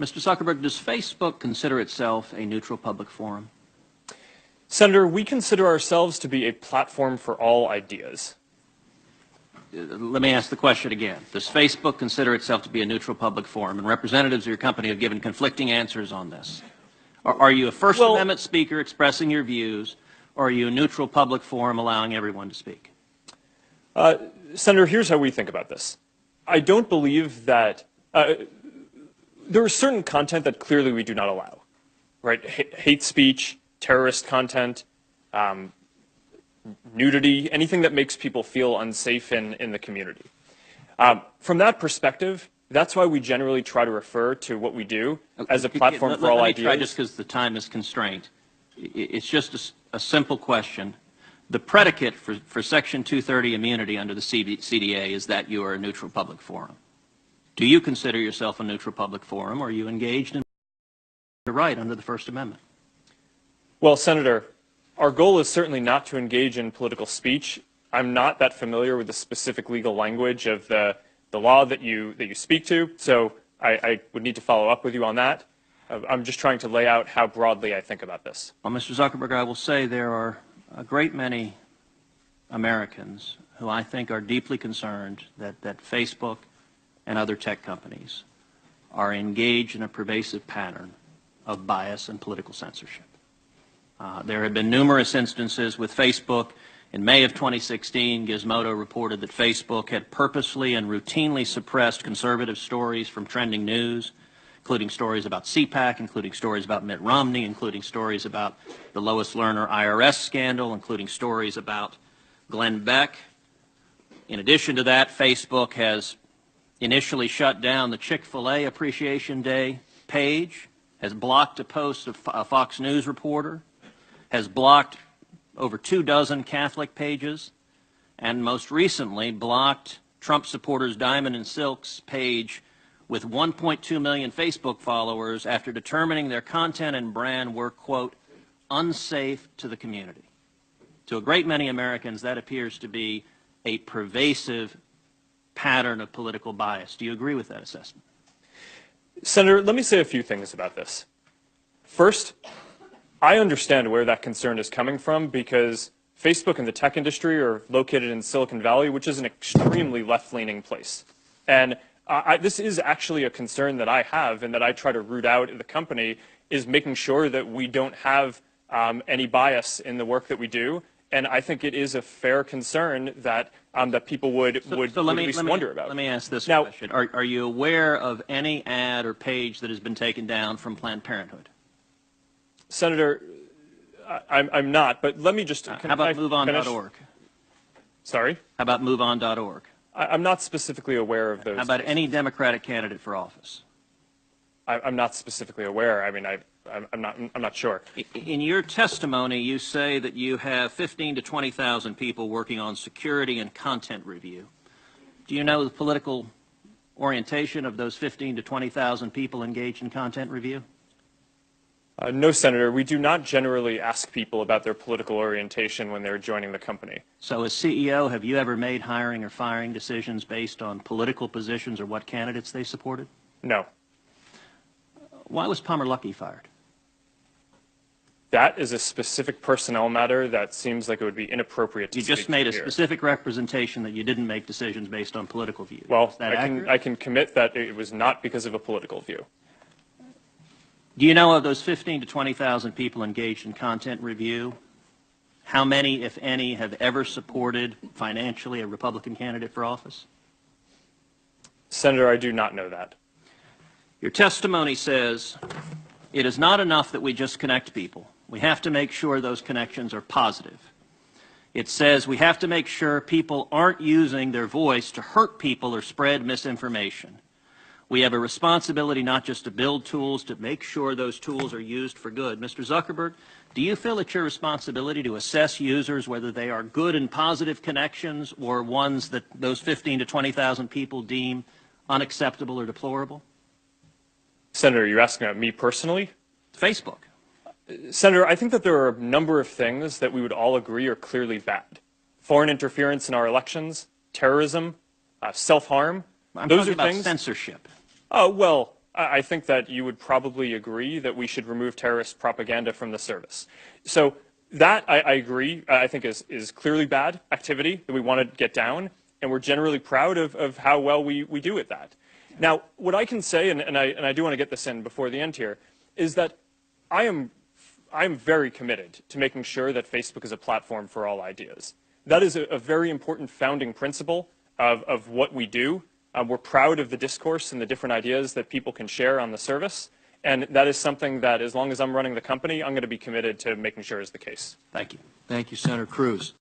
Mr. Zuckerberg, does Facebook consider itself a neutral public forum? Senator, we consider ourselves to be a platform for all ideas. Let me ask the question again. Does Facebook consider itself to be a neutral public forum? And representatives of your company have given conflicting answers on this. Are you a First Amendment speaker expressing your views, or are you a neutral public forum allowing everyone to speak? Senator, here's how we think about this. I don't believe that there is certain content that clearly we do not allow, right? Hate speech, terrorist content, nudity, anything that makes people feel unsafe in the community. From that perspective, that's why we generally try to refer to what we do as a platform for all ideas. Let me try, just because the time is constrained. It's just a simple question. The predicate for Section 230 immunity under the CDA is that you are a neutral public forum. Do you consider yourself a neutral public forum, or are you engaged in the right under the First Amendment? Well, Senator, our goal is certainly not to engage in political speech. I'm not that familiar with the specific legal language of the law that you speak to, so I would need to follow up with you on that. I'm just trying to lay out how broadly I think about this. Well, Mr. Zuckerberg, I will say there are a great many Americans who I think are deeply concerned that Facebook and other tech companies are engaged in a pervasive pattern of bias and political censorship. There have been numerous instances with Facebook. In May of 2016, Gizmodo reported that Facebook had purposely and routinely suppressed conservative stories from trending news, including stories about CPAC, including stories about Mitt Romney, including stories about the Lois Lerner IRS scandal, including stories about Glenn Beck. In addition to that, Facebook has initially shut down the Chick-fil-A Appreciation Day page, has blocked a post of a Fox News reporter, has blocked over 24 Catholic pages, and most recently blocked Trump supporters Diamond and Silk's page with 1.2 million Facebook followers after determining their content and brand were, quote, unsafe to the community. To a great many Americans, that appears to be a pervasive pattern of political bias. Do you agree with that assessment? Senator, let me say a few things about this. First, I understand where that concern is coming from because Facebook and the tech industry are located in Silicon Valley, which is an extremely left-leaning place. And this is actually a concern that I have and that I try to root out in the company, is making sure that we don't have any bias in the work that we do. And I think it is a fair concern that that people would at least wonder about. Let me ask this question. Are you aware of any ad or page that has been taken down from Planned Parenthood? Senator, I'm not, but let me just... How about MoveOn.org? Sorry? How about MoveOn.org? I'm not specifically aware of those. How about any Democratic candidate for office? I'm not specifically aware. I mean, I'm not sure. In your testimony, you say that you have 15,000 to 20,000 people working on security and content review. Do you know the political orientation of those 15,000 to 20,000 people engaged in content review? No, Senator. We do not generally ask people about their political orientation when they're joining the company. So as CEO, have you ever made hiring or firing decisions based on political positions or what candidates they supported? No. Why was Palmer Luckey fired? That is a specific personnel matter that seems like it would be inappropriate to speak to here. You just made a specific representation that you didn't make decisions based on political views. Well, is that accurate? I can commit that it was not because of a political view. Do you know of those 15,000 to 20,000 people engaged in content review, how many, if any, have ever supported financially a Republican candidate for office? Senator, I do not know that. Your testimony says it is not enough that we just connect people. We have to make sure those connections are positive. It says we have to make sure people aren't using their voice to hurt people or spread misinformation. We have a responsibility not just to build tools, to make sure those tools are used for good. Mr. Zuckerberg, do you feel it's your responsibility to assess users whether they are good and positive connections or ones that those 15,000 to 20,000 people deem unacceptable or deplorable? Senator, you're asking about me personally? Facebook. Senator, I think that there are a number of things that we would all agree are clearly bad. Foreign interference in our elections, terrorism, self-harm. I'm talking about censorship. Oh, well, I think that you would probably agree that we should remove terrorist propaganda from the service. So that, I agree, I think is clearly bad activity that we want to get down, and we're generally proud of how well we do at that. Now, what I can say, and I do want to get this in before the end here, is that I am very committed to making sure that Facebook is a platform for all ideas. That is a very important founding principle of what we do. We're proud of the discourse and the different ideas that people can share on the service. And that is something that, as long as I'm running the company, I'm going to be committed to making sure is the case. Thank you. Thank you, Senator Cruz.